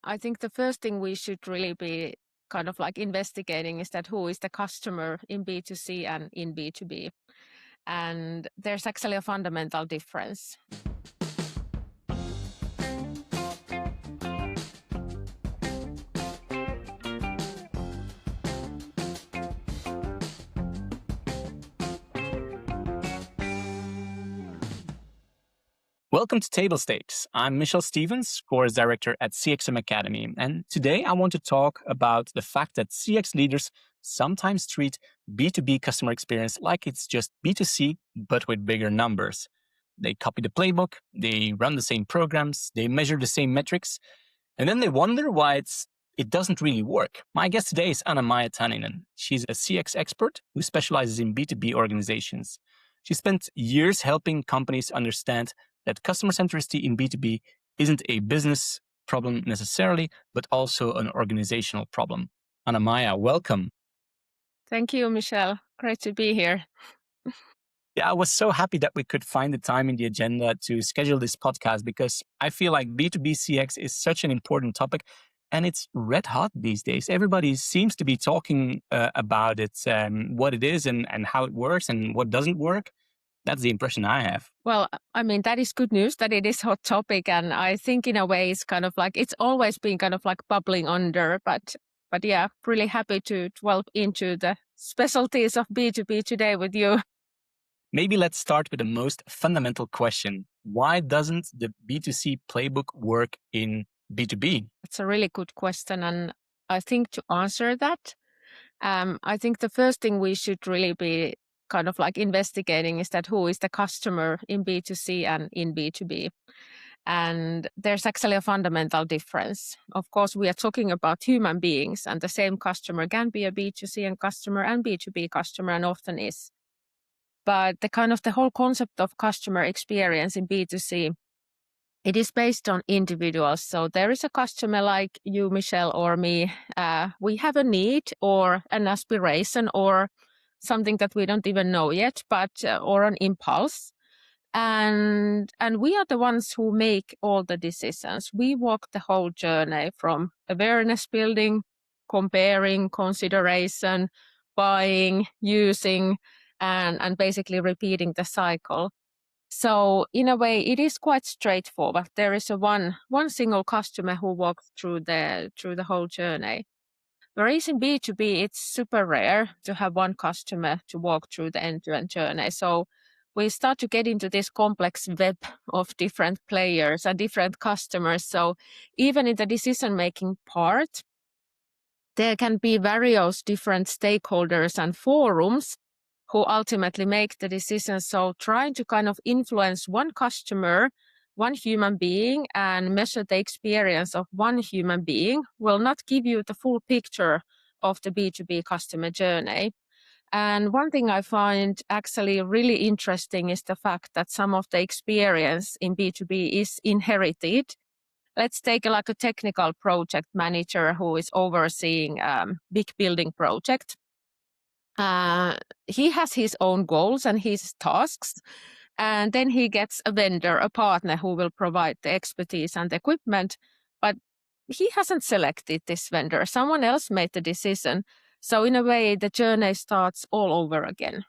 I think the first thing we should really be kind of like investigating is that who is the customer in B2C and in B2B. And there's actually a fundamental difference. Welcome to Table Stakes. I'm Michelle Stevens, Course Director at CXM Academy, and today I want to talk about the fact that CX leaders sometimes treat B2B customer experience like it's just B2C, but with bigger numbers. They copy the playbook, they run the same programs, they measure the same metrics, and then they wonder why it doesn't really work. My guest today is Anna-Maija Tanninen. She's a CX expert who specializes in B2B organizations. She spent years helping companies understand that customer centricity in B2B isn't a business problem necessarily, but also an organizational problem. Anna-Maija, welcome. Thank you, Michelle. Great to be here. Yeah, I was so happy that we could find the time in the agenda to schedule this podcast because I feel like B2B CX is such an important topic and it's red hot these days. Everybody seems to be talking about it, what it is and how it works and what doesn't work. That's the impression I have. Well, I mean, that is good news that it is a hot topic. And I think in a way it's kind of like, it's always been kind of like bubbling under, but yeah, really happy to delve into the specialties of B2B today with you. Maybe let's start with the most fundamental question. Why doesn't the B2C playbook work in B2B? It's a really good question. And I think to answer that, I think the first thing we should really be kind of like investigating is that who is the customer in B2C and in B2B. And there's actually a fundamental difference. Of course, we are talking about human beings, and the same customer can be a B2C and customer and B2B customer, and often is. But the whole concept of customer experience in B2C, it is based on individuals. So there is a customer like you, Michelle, or me. We have a need or an aspiration or something that we don't even know yet, but or an impulse. And we are the ones who make all the decisions. We walk the whole journey from awareness building, comparing, consideration, buying, using, and basically repeating the cycle. So in a way, it is quite straightforward. There is a one single customer who walks through the whole journey. Whereas in B2B, it's super rare to have one customer to walk through the end-to-end journey. So we start to get into this complex web of different players and different customers. So even in the decision-making part, there can be various different stakeholders and forums who ultimately make the decision. So trying to kind of influence one customer, one human being, and measure the experience of one human being will not give you the full picture of the B2B customer journey. And one thing I find actually really interesting is the fact that some of the experience in B2B is inherited. Let's take like a technical project manager who is overseeing big building project. He has his own goals and his tasks, and then he gets a vendor, a partner who will provide the expertise and the equipment, but he hasn't selected this vendor. Someone else made the decision. So in a way, the journey starts all over again.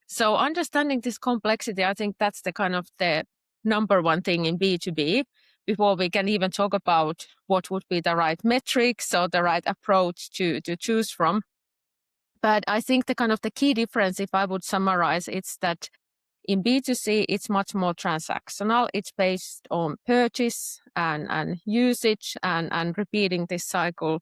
So understanding this complexity, I think that's the kind of the number one thing in B2B before we can even talk about what would be the right metrics or the right approach to choose from. But I think the kind of the key difference, if I would summarize, it's that in B2C, it's much more transactional. It's based on purchase and usage and repeating this cycle.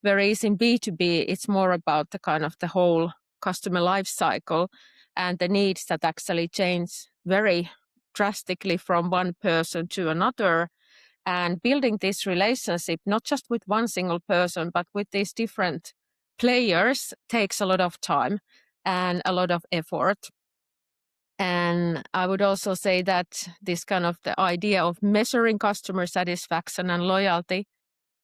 Whereas in B2B, it's more about the kind of the whole customer life cycle and the needs that actually change very drastically from one person to another. And building this relationship, not just with one single person, but with these different players takes a lot of time and a lot of effort. And I would also say that this kind of the idea of measuring customer satisfaction and loyalty,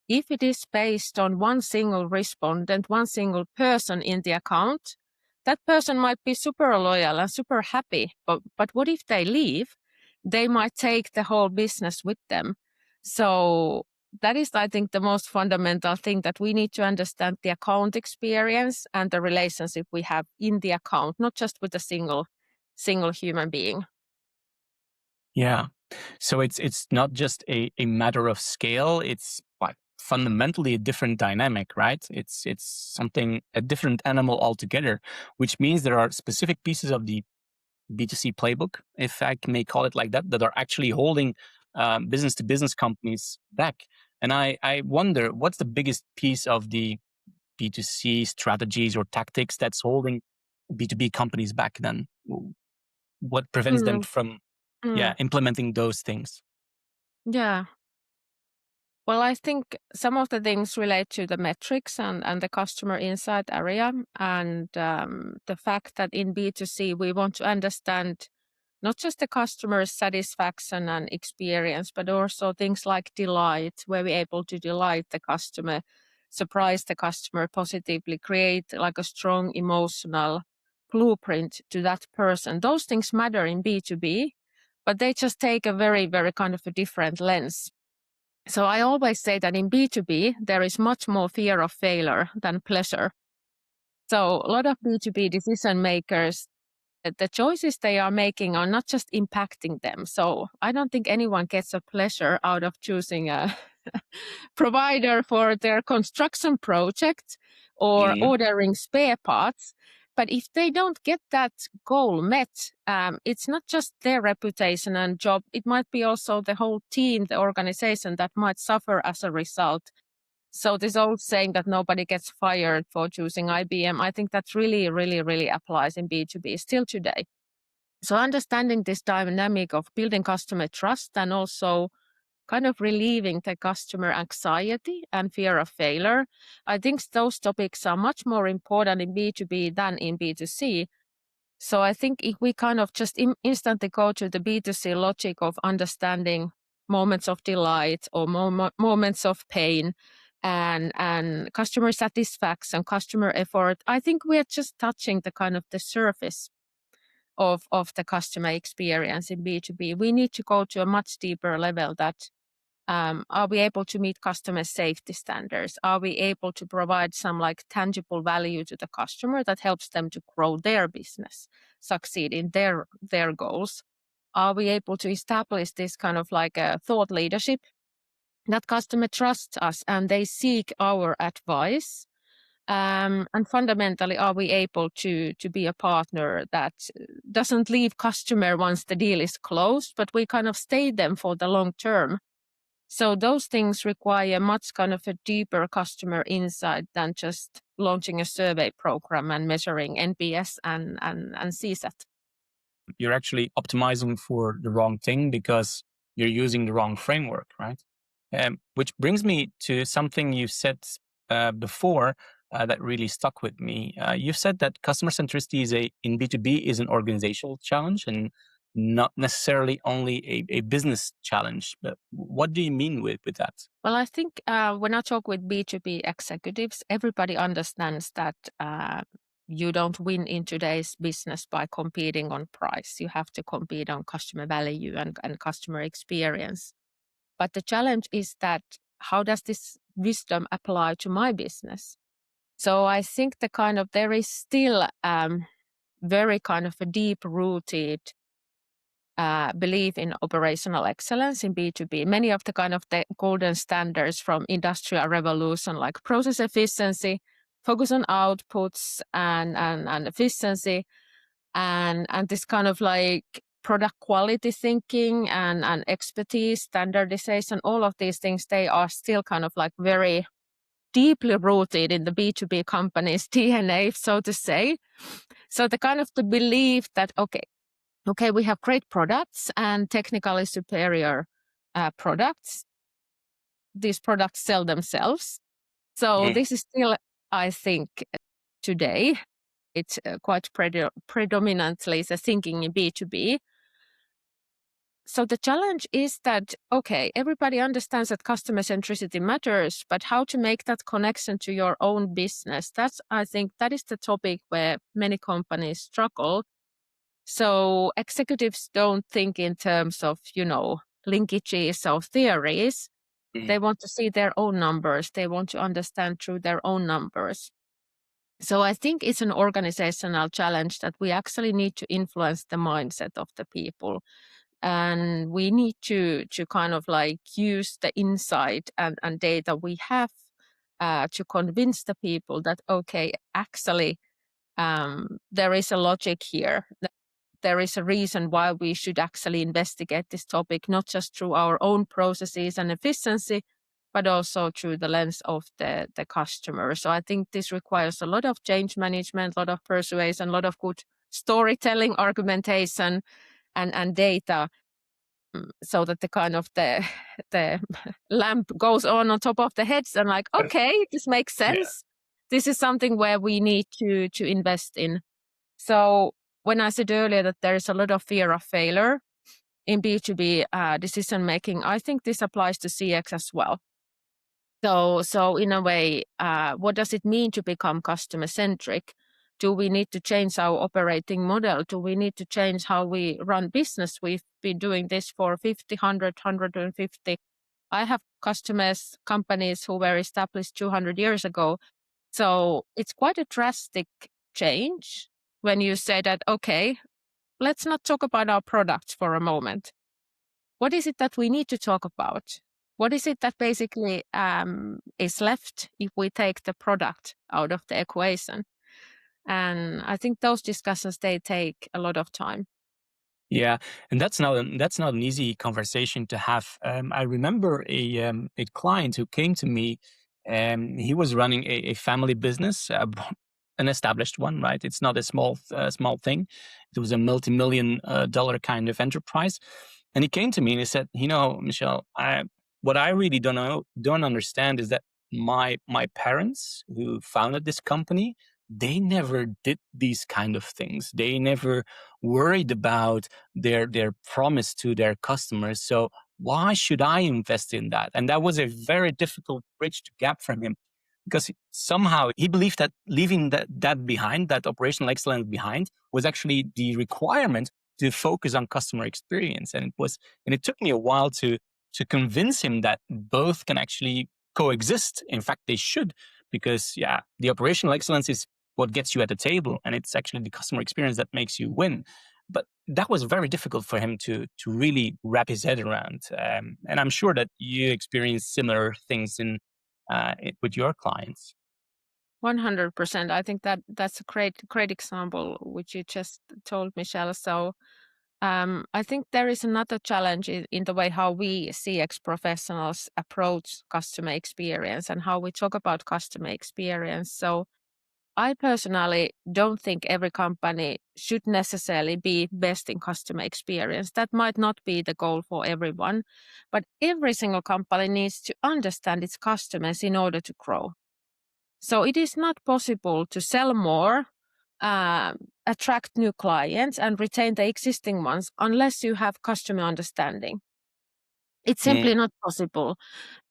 if it is based on one single respondent, one single person in the account, that person might be super loyal and super happy. But what if they leave? They might take the whole business with them. So that is, I think, the most fundamental thing, that we need to understand the account experience and the relationship we have in the account, not just with a single human being. Yeah. So it's not just a matter of scale. It's like fundamentally a different dynamic, right? It's something, a different animal altogether, which means there are specific pieces of the B2C playbook, if I may call it like that, that are actually holding business to business companies back. And I wonder, what's the biggest piece of the B2C strategies or tactics that's holding B2B companies back then? What prevents them Mm, from, mm, implementing those things? yeah. Well, I think some of the things relate to the metrics and the customer insight area, and the fact that in B2C we want to understand not just the customer satisfaction and experience, but also things like delight, where we're able to delight the customer, surprise the customer positively, create like a strong emotional blueprint to that person. Those things matter in B2B, but they just take a very, very kind of a different lens. So I always say that in B2B, there is much more fear of failure than pleasure. So a lot of B2B decision makers, the choices they are making are not just impacting them. So I don't think anyone gets a pleasure out of choosing a provider for their construction project or Mhm. ordering spare parts. But if they don't get that goal met, it's not just their reputation and job. It might be also the whole team, the organization that might suffer as a result. So this old saying that nobody gets fired for choosing IBM, I think that really, really, really applies in B2B still today. So understanding this dynamic of building customer trust and also kind of relieving the customer anxiety and fear of failure, I think those topics are much more important in B2B than in B2C. So I think if we kind of just instantly go to the B2C logic of understanding moments of delight or moments of pain and customer satisfaction, customer effort, I think we are just touching the kind of the surface of the customer experience in B2B. We need to go to a much deeper level, that are we able to meet customer safety standards? Are we able to provide some like tangible value to the customer that helps them to grow their business, succeed in their goals? Are we able to establish this kind of like a thought leadership, that customer trusts us and they seek our advice? And fundamentally, are we able to be a partner that doesn't leave customer once the deal is closed, but we kind of stay them for the long term? So those things require much kind of a deeper customer insight than just launching a survey program and measuring NPS and CSAT. You're actually optimizing for the wrong thing because you're using the wrong framework, right? Which brings me to something you said before that really stuck with me. You said that customer centricity in B2B is an organizational challenge and not necessarily only a business challenge. But what do you mean with that? Well, I think when I talk with B2B executives, everybody understands that you don't win in today's business by competing on price. You have to compete on customer value and customer experience. But the challenge is that, how does this wisdom apply to my business? So I think there is still very kind of a deep rooted belief in operational excellence in B2B. Many of the kind of the golden standards from industrial revolution, like process efficiency, focus on outputs and efficiency, and this kind of like product quality thinking and expertise, standardization, all of these things, they are still kind of like very deeply rooted in the B2B company's DNA, so to say. So the kind of the belief that, okay, we have great products and technically superior products. These products sell themselves. So Mm. this is still, I think, today, it's quite predominantly the thinking in B2B. So the challenge is that, okay, everybody understands that customer centricity matters, but how to make that connection to your own business? I think that is the topic where many companies struggle. So executives don't think in terms of, linkages or theories. They want to see their own numbers. They want to understand through their own numbers. So I think it's an organizational challenge that we actually need to influence the mindset of the people. And we need to kind of like use the insight and data we have to convince the people that, okay, actually, there is a logic here. There is a reason why we should actually investigate this topic, not just through our own processes and efficiency, but also through the lens of the customer. So I think this requires a lot of change management, a lot of persuasion, a lot of good storytelling, argumentation, and data, so that the kind of the lamp goes on top of the heads and like, okay, this makes sense. Yeah. This is something where we need to invest in. So when I said earlier that there is a lot of fear of failure in B2B decision making, I think this applies to CX as well. So in a way, what does it mean to become customer centric? Do we need to change our operating model? Do we need to change how we run business? We've been doing this for 50, 100, 150. I have customers, companies who were established 200 years ago. So it's quite a drastic change when you say that, okay, let's not talk about our products for a moment. What is it that we need to talk about? What is it that basically is left if we take the product out of the equation? And I think those discussions, they take a lot of time. Yeah, and that's not an easy conversation to have. I remember a client who came to me. He was running a family business, an established one, right? It's not a small thing. It was a multi-million dollar kind of enterprise. And he came to me and he said, Michel, what I really don't understand is that my parents who founded this company, they never did these kind of things. They never worried about their promise to their customers. So why should I invest in that? And that was a very difficult bridge to gap from him, because somehow he believed that leaving that behind, that operational excellence behind, was actually the requirement to focus on customer experience. And it took me a while to convince him that both can actually coexist. In fact, they should, because the operational excellence is what gets you at the table, and it's actually the customer experience that makes you win. But that was very difficult for him to really wrap his head around. And I'm sure that you experienced similar things with your clients. 100%. I think that's a great example which you just told, Michelle. So I think there is another challenge in the way how we CX professionals approach customer experience and how we talk about customer experience. So I personally don't think every company should necessarily be best in customer experience. That might not be the goal for everyone, but every single company needs to understand its customers in order to grow. So it is not possible to sell more, attract new clients, and retain the existing ones unless you have customer understanding. It's simply not possible.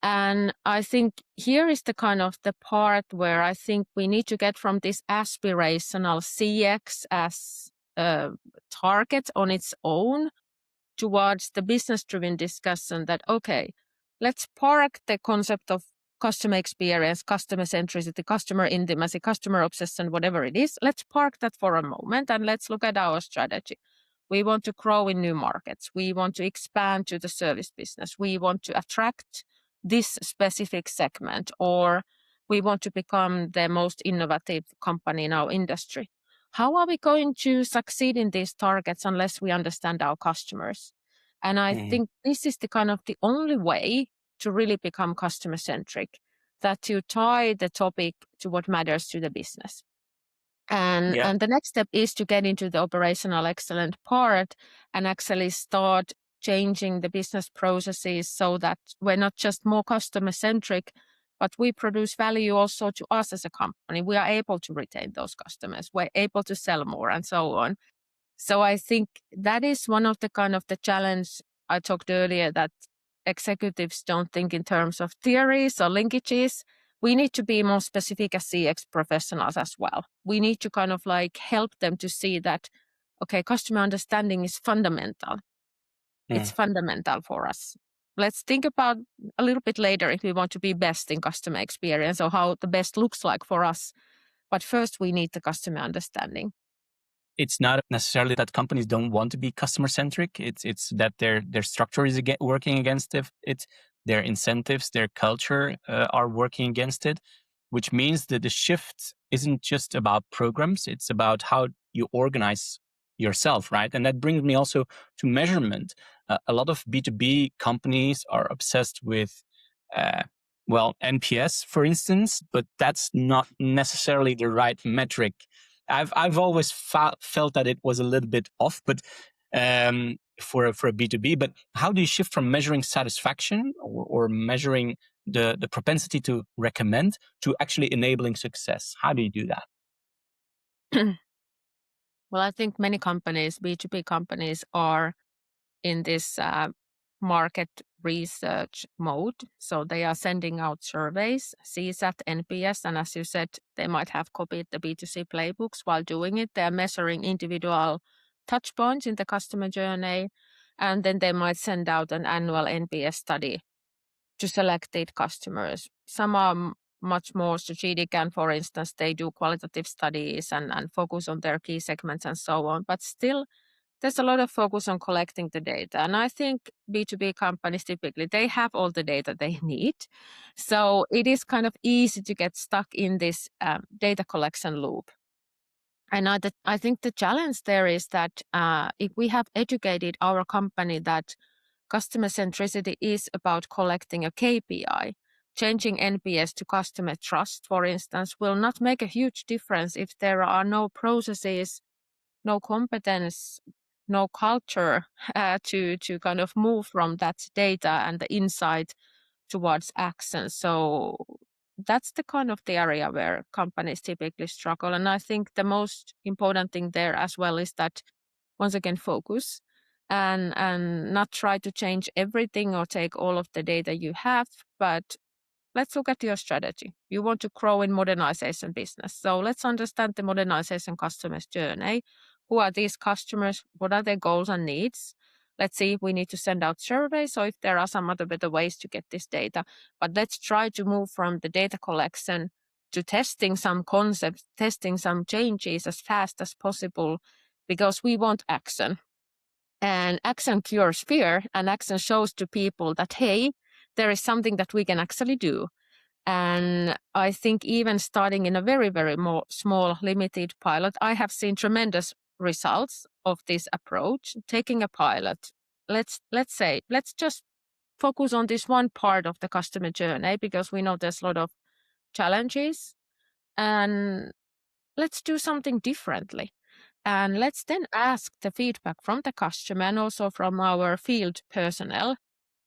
And I think here is the kind of the part where I think we need to get from this aspirational CX as a target on its own towards the business-driven discussion that, okay, let's park the concept of customer experience, customer centricity, customer intimacy, customer obsession, whatever it is. Let's park that for a moment and let's look at our strategy. We want to grow in new markets. We want to expand to the service business. We want to attract this specific segment, or we want to become the most innovative company in our industry. How are we going to succeed in these targets unless we understand our customers? And I think this is the kind of the only way to really become customer centric, that you tie the topic to what matters to the business. And the next step is to get into the operational excellent part and actually start changing the business processes so that we're not just more customer centric, but we produce value also to us as a company. We are able to retain those customers. We're able to sell more and so on. So I think that is one of the kind of the challenge I talked earlier, that executives don't think in terms of theories or linkages. We need to be more specific as CX professionals as well. We need to kind of like help them to see that, okay, customer understanding is fundamental. It's fundamental for us. let's think about a little bit later if we want to be best in customer experience or how the best looks like for us. But first, we need the customer understanding. It's not necessarily that companies don't want to be customer centric. It's that their structure is working against it. Their incentives, their culture are working against it, which means that the shift isn't just about programs. It's about how you organize yourself, right? And that brings me also to measurement. A lot of B2B companies are obsessed with, NPS, for instance, but that's not necessarily the right metric. I've always felt that it was a little bit off, but for a B2B. But how do you shift from measuring satisfaction or measuring the propensity to recommend to actually enabling success? How do you do that? Well, I think many companies, B2B companies, are in this market research mode. So they are sending out surveys, CSAT, NPS, and as you said, they might have copied the B2C playbooks while doing it. They're measuring individual touch points in the customer journey, and then they might send out an annual NPS study to selected customers. Some are much more strategic, and for instance, they do qualitative studies and focus on their key segments and so on. But still, there's a lot of focus on collecting the data. And I think B2B companies typically, they have all the data they need. So it is kind of easy to get stuck in this data collection loop. And I think the challenge there is that if we have educated our company that customer centricity is about collecting a KPI, changing NPS to customer trust, for instance, will not make a huge difference if there are no processes, no competence, no culture to kind of move from that data and the insight towards action. So that's the kind of the area where companies typically struggle. And I think the most important thing there as well is that, once again, focus and not try to change everything or take all of the data you have, but let's look at your strategy. You want to grow in modernization business. So let's understand the modernization customer's journey. Who are these customers? What are their goals and needs? Let's see if we need to send out surveys or if there are some other better ways to get this data. But let's try to move from the data collection to testing some concepts, testing some changes as fast as possible, because we want action. And action cures fear, and action shows to people that, hey, there is something that we can actually do. And I think even starting in a very, very more small, limited pilot, I have seen tremendous results of this approach. Taking a pilot, let's just focus on this one part of the customer journey, because we know there's a lot of challenges, and let's do something differently. And let's then ask the feedback from the customer and also from our field personnel,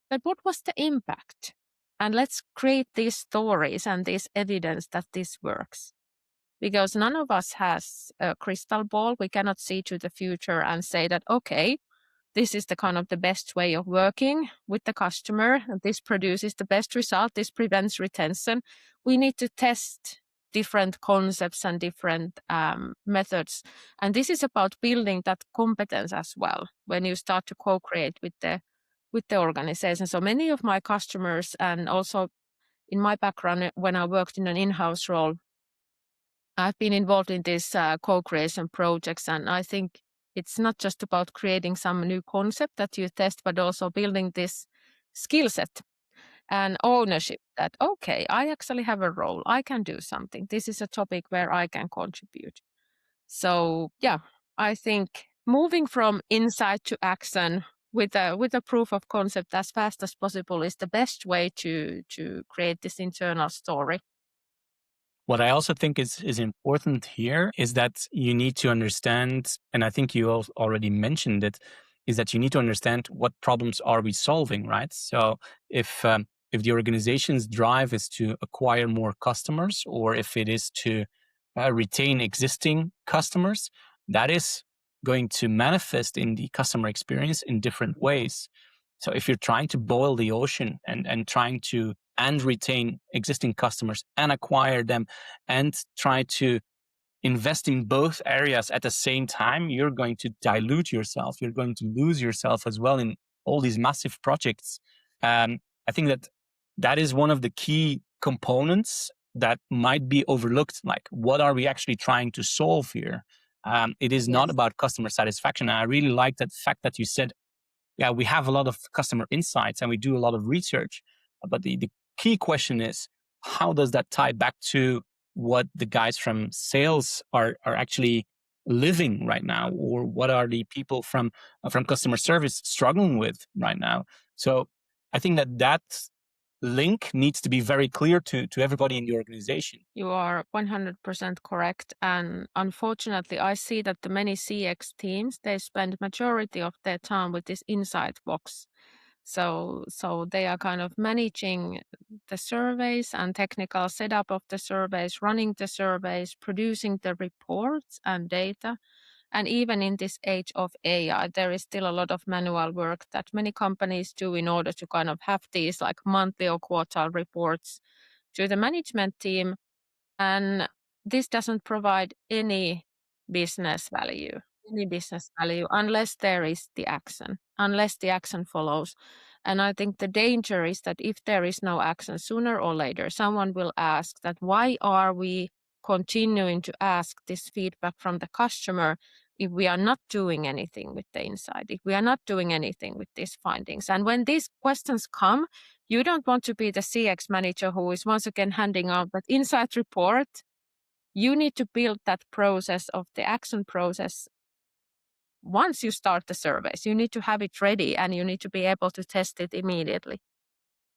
but what was the impact? And let's create these stories and this evidence that this works. Because none of us has a crystal ball. We cannot see to the future and say that, okay, this is the kind of the best way of working with the customer. This produces the best result. This prevents retention. We need to test different concepts and different methods. And this is about building that competence as well when you start to co-create with the organization. So many of my customers, and also in my background when I worked in an in-house role, I've been involved in these co-creation projects. And I think it's not just about creating some new concept that you test, but also building this skill set and ownership that, okay, I actually have a role. I can do something. This is a topic where I can contribute. So yeah, I think moving from insight to action with a proof of concept as fast as possible is the best way to create this internal story. What I also think is important here is that you need to understand, and I think you already mentioned it, is that you need to understand what problems are we solving, right? So if the organization's drive is to acquire more customers, or if it is to retain existing customers, that is going to manifest in the customer experience in different ways. So if you're trying to boil the ocean and trying to retain existing customers and acquire them and try to invest in both areas at the same time, you're going to dilute yourself. You're going to lose yourself as well in all these massive projects. I think that is one of the key components that might be overlooked. Like, what are we actually trying to solve here? It is not Yes. about customer satisfaction. And I really like that fact that you said, yeah, we have a lot of customer insights and we do a lot of research. But the key question is, how does that tie back to what the guys from sales are actually living right now, or what are the people from customer service struggling with right now? So I think that link needs to be very clear to everybody in the organization. You are 100% correct. And unfortunately, I see that the many CX teams, they spend majority of their time with this insight box. So they are kind of managing the surveys and technical setup of the surveys, running the surveys, producing the reports and data. And even in this age of AI, there is still a lot of manual work that many companies do in order to kind of have these like monthly or quarter reports to the management team. And this doesn't provide any business value, unless there is the action, unless the action follows. And I think the danger is that if there is no action, sooner or later, someone will ask that why are we continuing to ask this feedback from the customer if we are not doing anything with the insight, if we are not doing anything with these findings. And when these questions come, you don't want to be the CX manager who is once again handing out that insight report. You need to build that process of the action process. Once you start the surveys, you need to have it ready and you need to be able to test it immediately.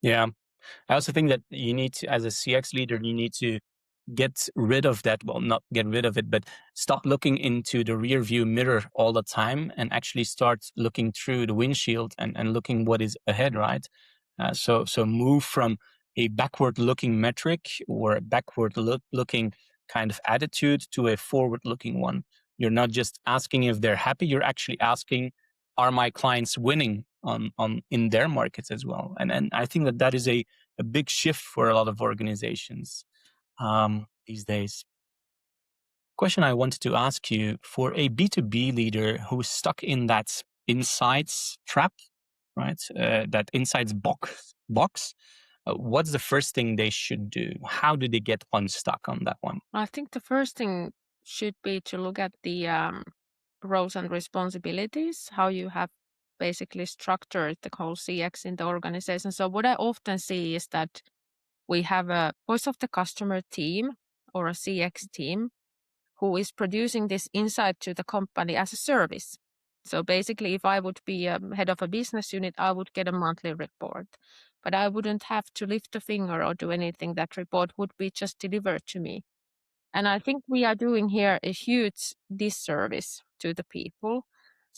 Yeah. I also think that you need to, as a CX leader, you need to get rid of that. Well, not get rid of it, but stop looking into the rear view mirror all the time and actually start looking through the windshield and looking what is ahead, right? So move from a backward looking metric or a backward looking kind of attitude to a forward looking one. You're not just asking if they're happy, you're actually asking, are my clients winning on in their markets as well? And I think that is a big shift for a lot of organizations these days. Question I wanted to ask you, for a B2B leader who's stuck in that insights trap, right? That insights box. What's the first thing they should do? How do they get unstuck on that one? I think the first thing should be to look at the roles and responsibilities, how you have basically structured the whole CX in the organization. So what I often see is that we have a voice of the customer team or a CX team who is producing this insight to the company as a service. So basically, if I would be head of a business unit, I would get a monthly report, but I wouldn't have to lift a finger or do anything. That report would be just delivered to me. And I think we are doing here a huge disservice to the people.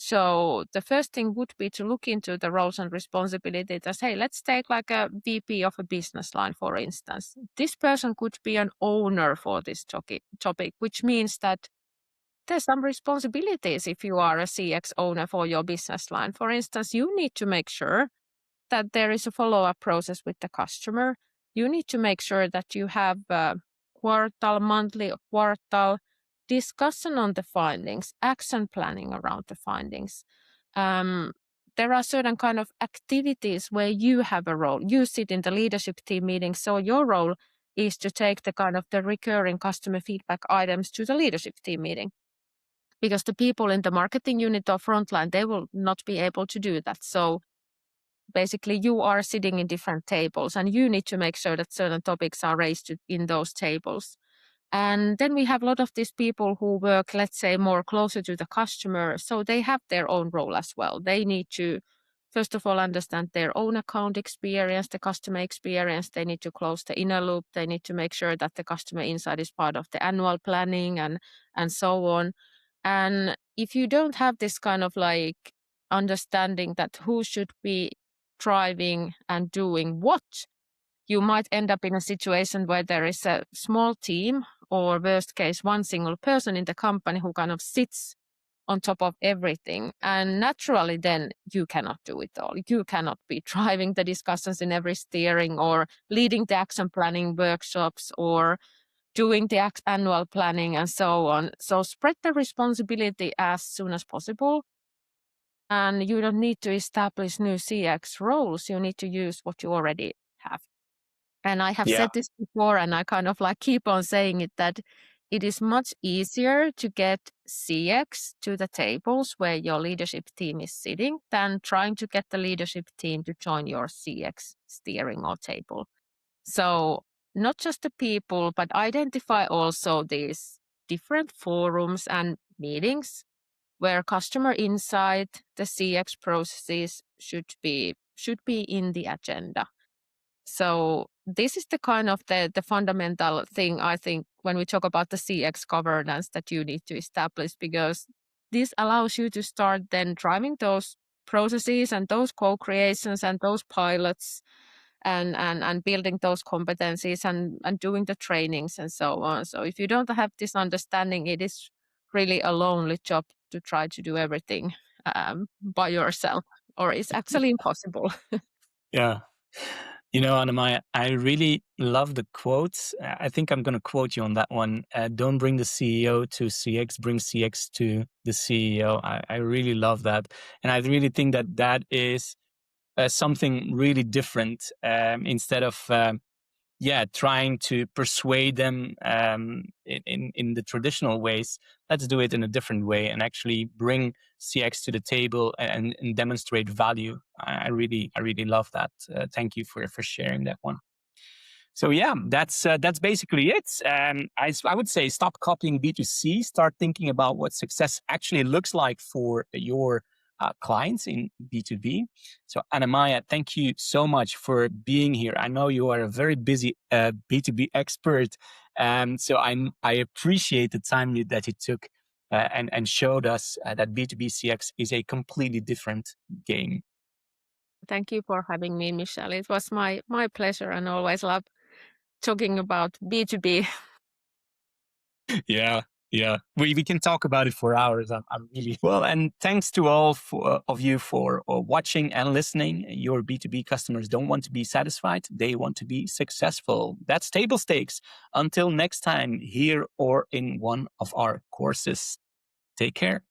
So the first thing would be to look into the roles and responsibilities as, hey, let's take like a VP of a business line, for instance. This person could be an owner for this topic, which means that there's some responsibilities if you are a CX owner for your business line. For instance, you need to make sure that there is a follow-up process with the customer. You need to make sure that you have monthly, quartal discussion on the findings, action planning around the findings. There are certain kind of activities where you have a role. You sit in the leadership team meeting, so your role is to take the kind of the recurring customer feedback items to the leadership team meeting. Because the people in the marketing unit or frontline, they will not be able to do that. So basically you are sitting in different tables and you need to make sure that certain topics are raised in those tables. And then we have a lot of these people who work, let's say, more closer to the customer. So they have their own role as well. They need to, first of all, understand their own account experience, the customer experience. They need to close the inner loop. They need to make sure that the customer insight is part of the annual planning and so on. And if you don't have this kind of like understanding that who should be driving and doing what, you might end up in a situation where there is a small team or worst case, one single person in the company who kind of sits on top of everything. And naturally, then you cannot do it all. You cannot be driving the discussions in every steering or leading the action planning workshops or doing the annual planning and so on. So spread the responsibility as soon as possible. And you don't need to establish new CX roles. You need to use what you already have. And I have Yeah. said this before, and I kind of like keep on saying it, that it is much easier to get CX to the tables where your leadership team is sitting than trying to get the leadership team to join your CX steering or table. So not just the people, but identify also these different forums and meetings where customer insight, the CX processes should be in the agenda. So this is the kind of the fundamental thing, I think, when we talk about the CX governance that you need to establish, because this allows you to start then driving those processes and those co-creations and those pilots and building those competencies and doing the trainings and so on. So if you don't have this understanding, it is really a lonely job to try to do everything by yourself, or it's actually impossible. Yeah. You know, Anna-Maija, I really love the quotes. I think I'm going to quote you on that one. Don't bring the CEO to CX, bring CX to the CEO. I really love that. And I really think that that is something really different instead of trying to persuade them in the traditional ways. Let's do it in a different way and actually bring CX to the table and demonstrate value. I really love that. Thank you for sharing that one. So yeah, that's basically it. I would say stop copying B2C. Start thinking about what success actually looks like for your clients in B2B. So Anna-Maija, thank you so much for being here. I know you are a very busy B2B expert, so I appreciate the time that you took and showed us that B2B CX is a completely different game. Thank you for having me, Michelle. It was my pleasure, and always love talking about B2B. Yeah, yeah. We can talk about it for hours. I'm really well. And thanks to all of you for watching and listening. Your B2B customers don't want to be satisfied; they want to be successful. That's table stakes. Until next time, here or in one of our courses. Take care.